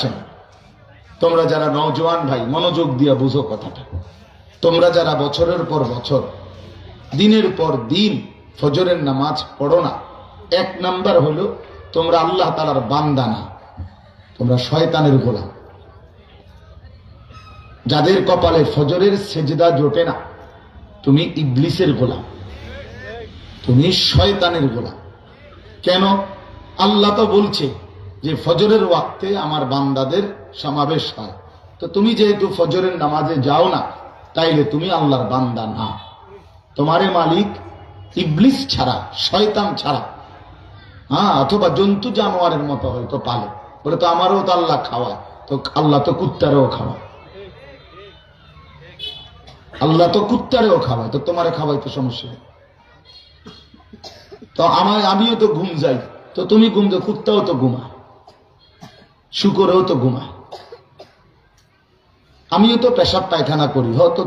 আসেন, তোমরা যারা নওজোয়ান ভাই মনোযোগ দিয়ে বুঝো কথাটা। তোমরা যারা বছরের পর বছর দিনের পর দিন ফজরের নামাজ পড়ো না, এক নাম্বার হলো তোমরা আল্লাহ তাআলার বান্দা না, তোমরা শয়তানের গোলাম। যাদের কপালে ফজরের সেজদা জোটে না, তুমি ইবলিসের গোলাম, তুমি শয়তানের গোলাম। কেন? আল্লাহ তো বলছে যে ফজরের ওয়াক্তে আমার বান্দাদের সমাবেশ হয়। তো তুমি যেহেতু ফজরের নামাজে যাও না, তাইলে তুমি আল্লাহর বান্দা না। তোমারে মালিক ইবলিস ছাড়া, শয়তান ছাড়া, অথবা জন্তু জানোয়ারের মতো হয়তো পালে, বলে তো আমারও তো আল্লাহ খাওয়ায়, তো আল্লাহ তো কুত্তারেও খাওয়ায়, আল্লাহ তো কুত্তারেও খাওয়ায়, তো তোমারে খাওয়াই তো সমস্যা নেই। তো আমিও তো ঘুম যাই, তো তুমি ঘুম যাও, কুত্তাও তো ঘুমায়, শুকরেও তো ঘুমায়, আমিও তো পেশাব পায়খানা করি, হয়তো